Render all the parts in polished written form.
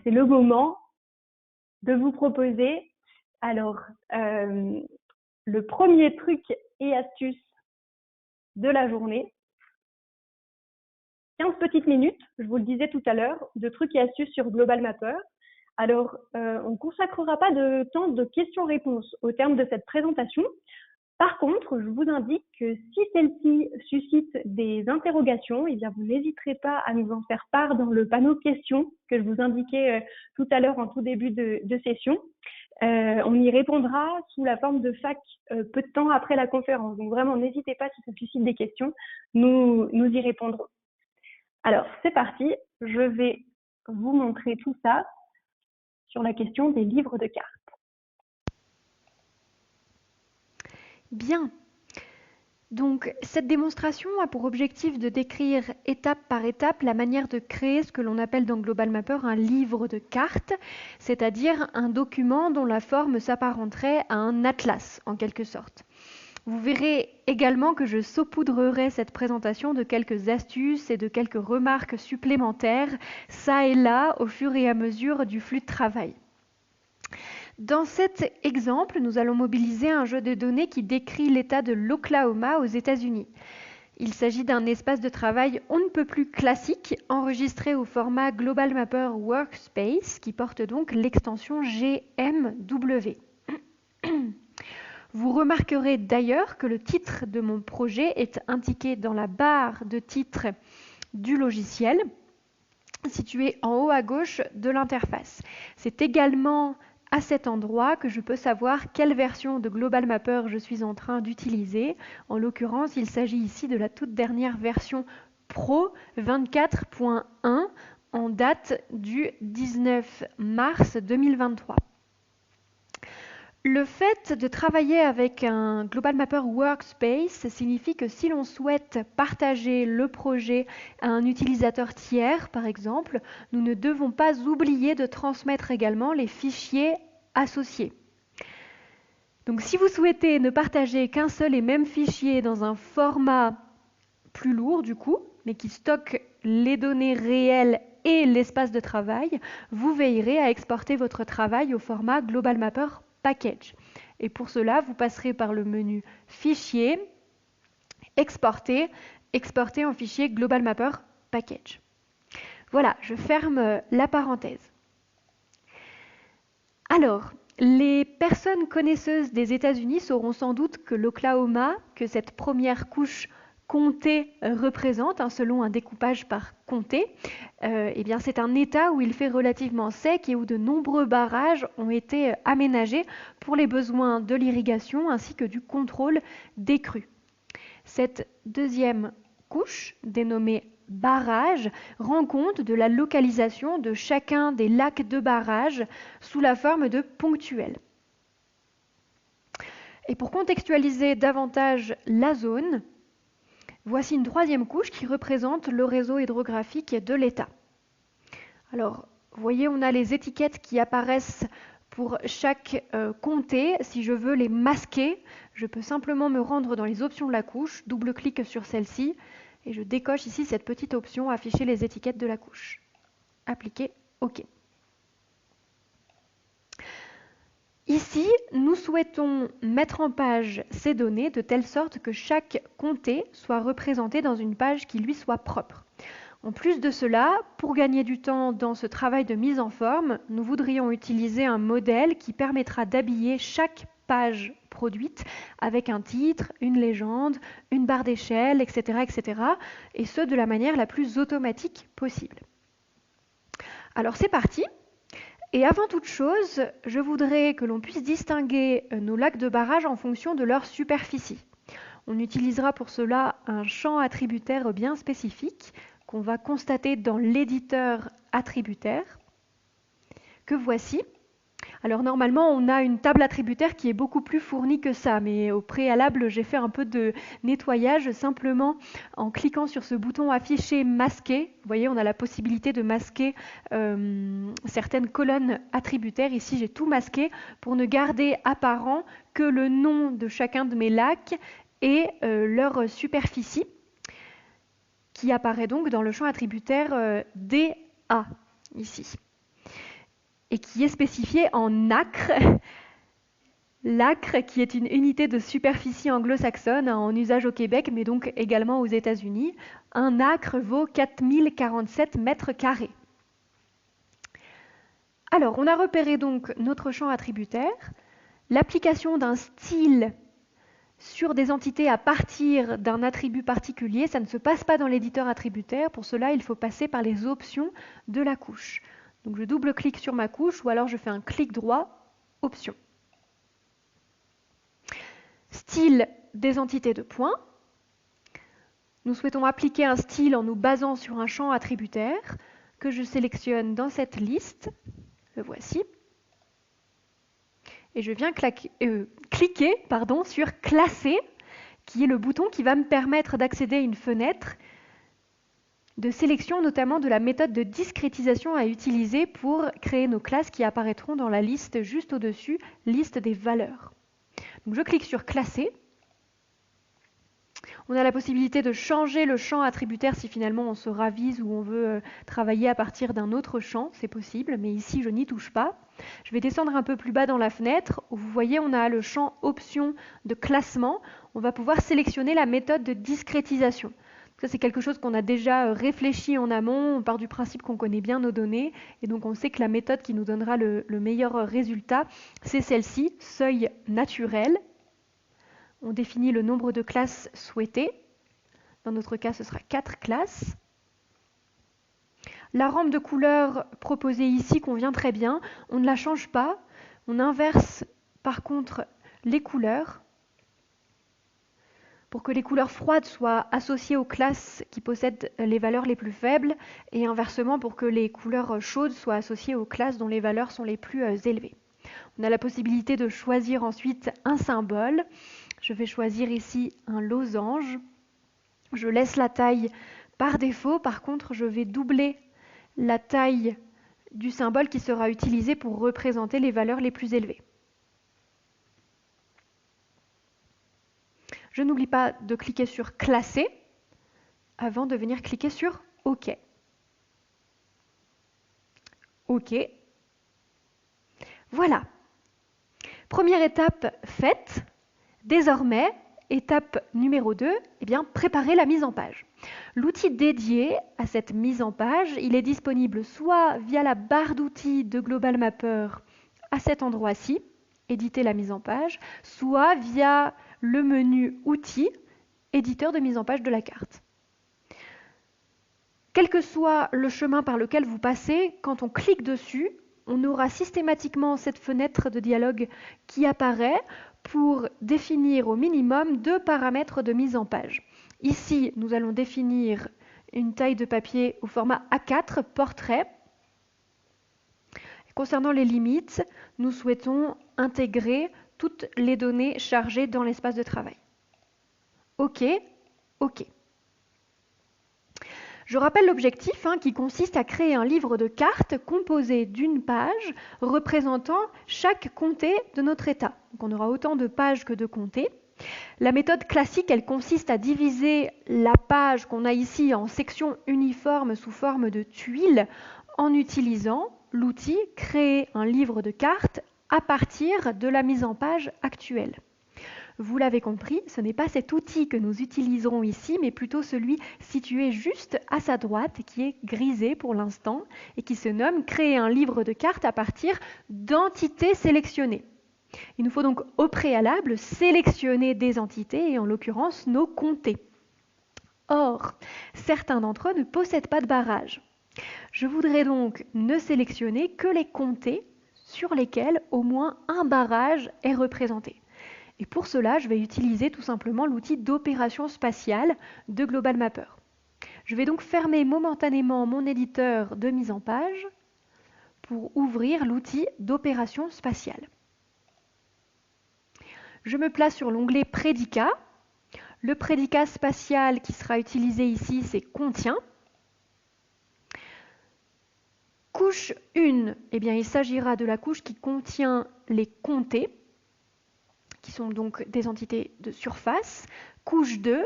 c'est le moment de vous proposer alors le premier truc et astuce de la journée. 15 petites minutes, je vous le disais tout à l'heure, de trucs et astuces sur Global Mapper. Alors, on ne consacrera pas de temps de questions-réponses au terme de cette présentation. Par contre, je vous indique que si celle-ci suscite des interrogations, eh bien, vous n'hésiterez pas à nous en faire part dans le panneau questions que je vous indiquais tout à l'heure en tout début de session. On y répondra sous la forme de FAQ peu de temps après la conférence. Donc vraiment, n'hésitez pas si ça suscite des questions, nous y répondrons. Alors, c'est parti, je vais vous montrer tout ça sur la question des livres de cartes. Bien. Donc, cette démonstration a pour objectif de décrire étape par étape la manière de créer ce que l'on appelle dans Global Mapper un livre de cartes, c'est-à-dire un document dont la forme s'apparenterait à un atlas, en quelque sorte. Vous verrez également que je saupoudrerai cette présentation de quelques astuces et de quelques remarques supplémentaires, ça et là, au fur et à mesure du flux de travail. Dans cet exemple, nous allons mobiliser un jeu de données qui décrit l'état de l'Oklahoma aux États-Unis. Il s'agit d'un espace de travail on ne peut plus classique, enregistré au format Global Mapper Workspace, qui porte donc l'extension GMW. Vous remarquerez d'ailleurs que le titre de mon projet est indiqué dans la barre de titre du logiciel, située en haut à gauche de l'interface. C'est également à cet endroit que je peux savoir quelle version de Global Mapper je suis en train d'utiliser. En l'occurrence, il s'agit ici de la toute dernière version Pro 24.1 en date du 19 mars 2023. Le fait de travailler avec un Global Mapper Workspace signifie que si l'on souhaite partager le projet à un utilisateur tiers, par exemple, nous ne devons pas oublier de transmettre également les fichiers associés. Donc si vous souhaitez ne partager qu'un seul et même fichier dans un format plus lourd du coup, mais qui stocke les données réelles et l'espace de travail, vous veillerez à exporter votre travail au format Global Mapper Package. Et pour cela, vous passerez par le menu Fichier, Exporter, exporter en fichier Global Mapper Package. Voilà, je ferme la parenthèse. Alors, les personnes connaisseuses des États-Unis sauront sans doute que l'Oklahoma, que cette première couche comté représente, selon un découpage par comté, eh bien c'est un État où il fait relativement sec et où de nombreux barrages ont été aménagés pour les besoins de l'irrigation ainsi que du contrôle des crues. Cette deuxième couche, dénommée barrage, rend compte de la localisation de chacun des lacs de barrage sous la forme de ponctuels. Et pour contextualiser davantage la zone, voici une troisième couche qui représente le réseau hydrographique de l'État. Alors, vous voyez, on a les étiquettes qui apparaissent pour chaque comté. Si je veux les masquer, je peux simplement me rendre dans les options de la couche, double-clic sur celle-ci, et je décoche ici cette petite option « Afficher les étiquettes de la couche ». Appliquer OK. Ici, nous souhaitons mettre en page ces données de telle sorte que chaque comté soit représenté dans une page qui lui soit propre. En plus de cela, pour gagner du temps dans ce travail de mise en forme, nous voudrions utiliser un modèle qui permettra d'habiller chaque page produite avec un titre, une légende, une barre d'échelle, etc., et ce de la manière la plus automatique possible. Alors c'est parti. Et avant toute chose, je voudrais que l'on puisse distinguer nos lacs de barrage en fonction de leur superficie. On utilisera pour cela un champ attributaire bien spécifique qu'on va constater dans l'éditeur attributaire, que voici. Alors normalement, on a une table attributaire qui est beaucoup plus fournie que ça, mais au préalable, j'ai fait un peu de nettoyage simplement en cliquant sur ce bouton afficher masquer. Vous voyez, on a la possibilité de masquer certaines colonnes attributaires. Ici, j'ai tout masqué pour ne garder apparent que le nom de chacun de mes lacs et leur superficie, qui apparaît donc dans le champ attributaire DA, ici. et qui est spécifié en acres. L'acre, qui est une unité de superficie anglo-saxonne en usage au Québec, mais donc également aux États-Unis. Un acre vaut 4047 mètres carrés. Alors, on a repéré donc notre champ attributaire. L'application d'un style sur des entités à partir d'un attribut particulier, ça ne se passe pas dans l'éditeur attributaire. Pour cela, il faut passer par les options de la couche. Donc, je double-clique sur ma couche ou alors je fais un clic droit, options. Style des entités de points. Nous souhaitons appliquer un style en nous basant sur un champ attributaire que je sélectionne dans cette liste. Le voici. Et je viens cliquer sur Classer, qui est le bouton qui va me permettre d'accéder à une fenêtre de sélection, notamment de la méthode de discrétisation à utiliser pour créer nos classes qui apparaîtront dans la liste juste au-dessus, liste des valeurs. Donc je clique sur Classer. On a la possibilité de changer le champ attributaire si finalement on se ravise ou on veut travailler à partir d'un autre champ, c'est possible, mais ici je n'y touche pas. Je vais descendre un peu plus bas dans la fenêtre, où vous voyez on a le champ options de classement. On va pouvoir sélectionner la méthode de discrétisation. Ça c'est quelque chose qu'on a déjà réfléchi en amont, on part du principe qu'on connaît bien nos données, et donc on sait que la méthode qui nous donnera le meilleur résultat, c'est celle-ci, seuil naturel. On définit le nombre de classes souhaitées. Dans notre cas, ce sera 4 classes. La rampe de couleur proposée ici convient très bien. On ne la change pas. On inverse par contre les couleurs pour que les couleurs froides soient associées aux classes qui possèdent les valeurs les plus faibles et inversement pour que les couleurs chaudes soient associées aux classes dont les valeurs sont les plus élevées. On a la possibilité de choisir ensuite un symbole. Je vais choisir ici un losange. Je laisse la taille par défaut. Par contre, je vais doubler la taille du symbole qui sera utilisé pour représenter les valeurs les plus élevées. Je n'oublie pas de cliquer sur Classer avant de venir cliquer sur OK. OK. Voilà. Première étape faite. Désormais, étape numéro 2, préparer la mise en page. L'outil dédié à cette mise en page, il est disponible soit via la barre d'outils de Global Mapper à cet endroit-ci, éditer la mise en page, soit via le menu Outils, éditeur de mise en page de la carte. Quel que soit le chemin par lequel vous passez, quand on clique dessus, on aura systématiquement cette fenêtre de dialogue qui apparaît pour définir au minimum 2 paramètres de mise en page. Ici, nous allons définir une taille de papier au format A4, portrait. Concernant les limites, nous souhaitons intégrer toutes les données chargées dans l'espace de travail. OK, OK. Je rappelle l'objectif qui consiste à créer un livre de cartes composé d'une page représentant chaque comté de notre état. Donc on aura autant de pages que de comtés. La méthode classique, elle consiste à diviser la page qu'on a ici en sections uniformes sous forme de tuiles en utilisant l'outil Créer un livre de cartes à partir de la mise en page actuelle. Vous l'avez compris, ce n'est pas cet outil que nous utiliserons ici, mais plutôt celui situé juste à sa droite, qui est grisé pour l'instant, et qui se nomme « Créer un livre de cartes à partir d'entités sélectionnées ». Il nous faut donc au préalable sélectionner des entités, et en l'occurrence nos comtés. Or, certains d'entre eux ne possèdent pas de barrage. Je voudrais donc ne sélectionner que les comtés sur lesquels au moins un barrage est représenté. Et pour cela, je vais utiliser tout simplement l'outil d'opération spatiale de Global Mapper. Je vais donc fermer momentanément mon éditeur de mise en page pour ouvrir l'outil d'opération spatiale. Je me place sur l'onglet prédicat. Le prédicat spatial qui sera utilisé ici, c'est contient. Couche 1, il s'agira de la couche qui contient les comtés, qui sont donc des entités de surface. Couche 2,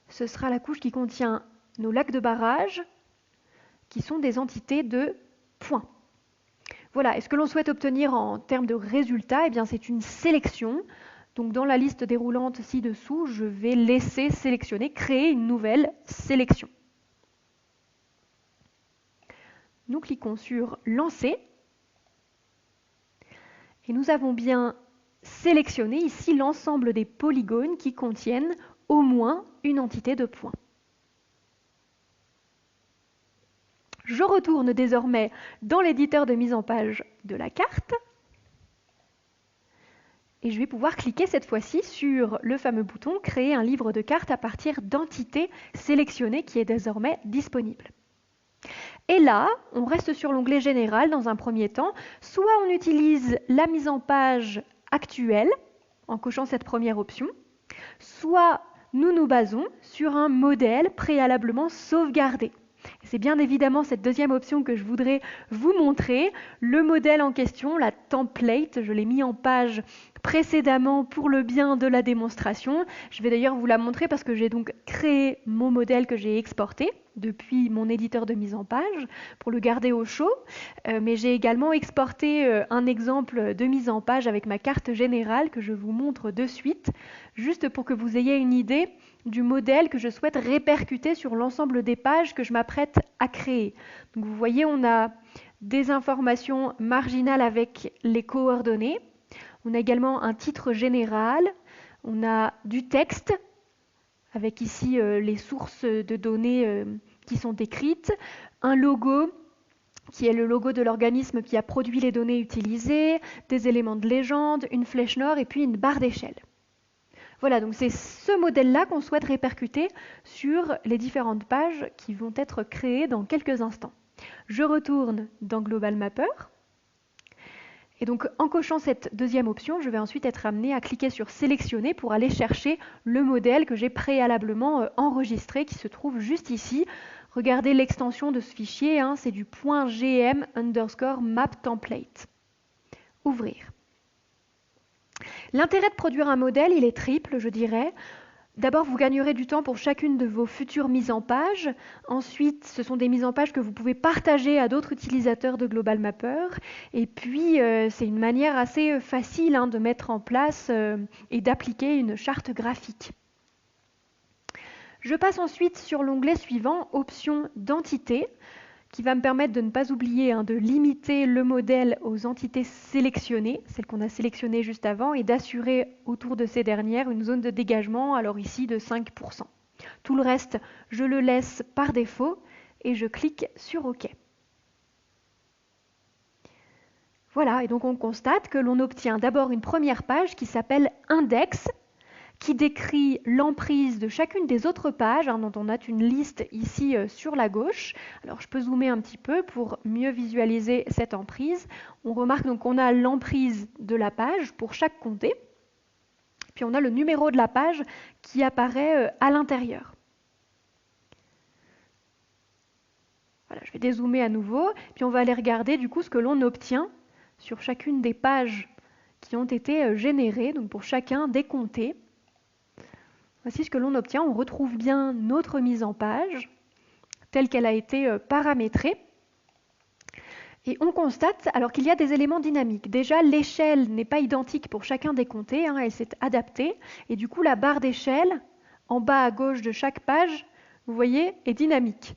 ce sera la couche qui contient nos lacs de barrage, qui sont des entités de points. Voilà, et ce que l'on souhaite obtenir en termes de résultats, eh bien, c'est une sélection. Donc dans la liste déroulante ci-dessous, je vais laisser sélectionner, créer une nouvelle sélection. Nous cliquons sur Lancer. Et nous avons bien sélectionné ici l'ensemble des polygones qui contiennent au moins une entité de points. Je retourne désormais dans l'éditeur de mise en page de la carte. Et je vais pouvoir cliquer cette fois-ci sur le fameux bouton « Créer un livre de cartes à partir d'entités sélectionnées » qui est désormais disponible. Et là, on reste sur l'onglet Général dans un premier temps. Soit on utilise la mise en page actuelle en cochant cette première option, soit nous nous basons sur un modèle préalablement sauvegardé. C'est bien évidemment cette deuxième option que je voudrais vous montrer. Le modèle en question, la template, je l'ai mis en page précédemment pour le bien de la démonstration. Je vais d'ailleurs vous la montrer parce que j'ai donc créé mon modèle que j'ai exporté depuis mon éditeur de mise en page pour le garder au chaud. Mais j'ai également exporté un exemple de mise en page avec ma carte générale que je vous montre de suite, juste pour que vous ayez une idée du modèle que je souhaite répercuter sur l'ensemble des pages que je m'apprête à créer. Donc vous voyez, on a des informations marginales avec les coordonnées. On a également un titre général. On a du texte avec ici les sources de données qui sont écrites. Un logo qui est le logo de l'organisme qui a produit les données utilisées, des éléments de légende, une flèche nord et puis une barre d'échelle. Voilà, donc c'est ce modèle-là qu'on souhaite répercuter sur les différentes pages qui vont être créées dans quelques instants. Je retourne dans Global Mapper. Et donc en cochant cette deuxième option, je vais ensuite être amené à cliquer sur Sélectionner pour aller chercher le modèle que j'ai préalablement enregistré qui se trouve juste ici. Regardez l'extension de ce fichier, hein, c'est du .gm_map_template. Ouvrir. L'intérêt de produire un modèle, il est triple, je dirais. D'abord, vous gagnerez du temps pour chacune de vos futures mises en page. Ensuite, ce sont des mises en page que vous pouvez partager à d'autres utilisateurs de Global Mapper. Et puis, c'est une manière assez facile de mettre en place et d'appliquer une charte graphique. Je passe ensuite sur l'onglet suivant, Options d'entité, qui va me permettre de ne pas oublier de limiter le modèle aux entités sélectionnées, celles qu'on a sélectionnées juste avant, et d'assurer autour de ces dernières une zone de dégagement, alors ici de 5%. Tout le reste, je le laisse par défaut et je clique sur OK. Voilà, et donc on constate que l'on obtient d'abord une première page qui s'appelle Index, qui décrit l'emprise de chacune des autres pages, dont on a une liste ici sur la gauche. Alors je peux zoomer un petit peu pour mieux visualiser cette emprise. On remarque donc qu'on a l'emprise de la page pour chaque comté, puis on a le numéro de la page qui apparaît à l'intérieur. Voilà, je vais dézoomer à nouveau, puis on va aller regarder du coup ce que l'on obtient sur chacune des pages qui ont été générées, donc pour chacun des comtés. Voici ce que l'on obtient. On retrouve bien notre mise en page telle qu'elle a été paramétrée. Et on constate alors qu'il y a des éléments dynamiques. Déjà, l'échelle n'est pas identique pour chacun des comtés, elle s'est adaptée. Et du coup, la barre d'échelle, en bas à gauche de chaque page, vous voyez, est dynamique.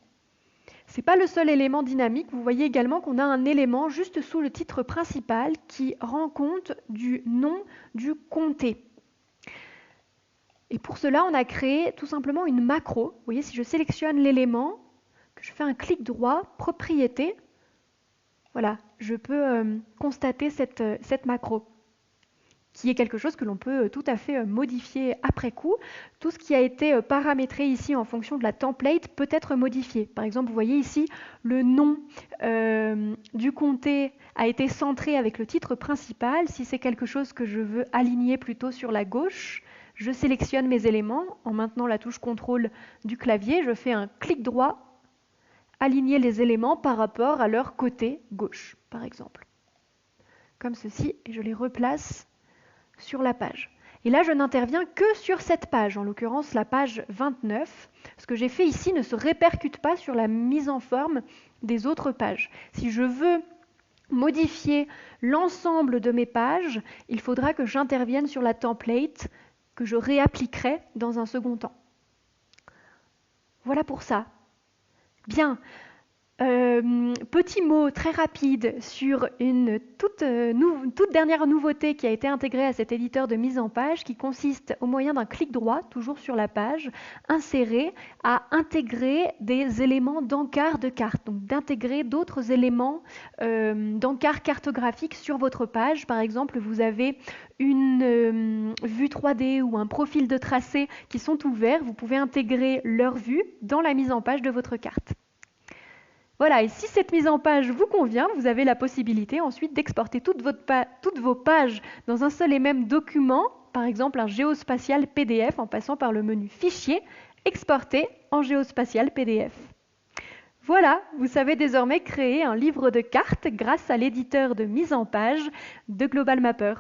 Ce n'est pas le seul élément dynamique. Vous voyez également qu'on a un élément juste sous le titre principal qui rend compte du nom du comté. Et pour cela, on a créé tout simplement une macro. Vous voyez, si je sélectionne l'élément, que je fais un clic droit, propriété, voilà, je peux constater cette macro, qui est quelque chose que l'on peut tout à fait modifier après coup. Tout ce qui a été paramétré ici en fonction de la template peut être modifié. Par exemple, vous voyez ici, le nom du comté a été centré avec le titre principal. Si c'est quelque chose que je veux aligner plutôt sur la gauche, je sélectionne mes éléments en maintenant la touche CTRL du clavier, je fais un clic droit, aligner les éléments par rapport à leur côté gauche, par exemple. Comme ceci, et je les replace sur la page. Et là, je n'interviens que sur cette page, en l'occurrence la page 29. Ce que j'ai fait ici ne se répercute pas sur la mise en forme des autres pages. Si je veux modifier l'ensemble de mes pages, il faudra que j'intervienne sur la template que je réappliquerai dans un second temps. Voilà pour ça. Bien. Petit mot très rapide sur une toute dernière nouveauté qui a été intégrée à cet éditeur de mise en page, qui consiste, au moyen d'un clic droit, toujours sur la page, insérer, à intégrer des éléments d'encart de carte, donc d'intégrer d'autres éléments d'encart cartographique sur votre page. Par exemple, vous avez une vue 3D ou un profil de tracé qui sont ouverts, vous pouvez intégrer leur vue dans la mise en page de votre carte. Voilà, et si cette mise en page vous convient, vous avez la possibilité ensuite d'exporter toutes vos pages dans un seul et même document, par exemple un géospatial PDF, en passant par le menu Fichier, Exporter en géospatial PDF. Voilà, vous savez désormais créer un livre de cartes grâce à l'éditeur de mise en page de Global Mapper.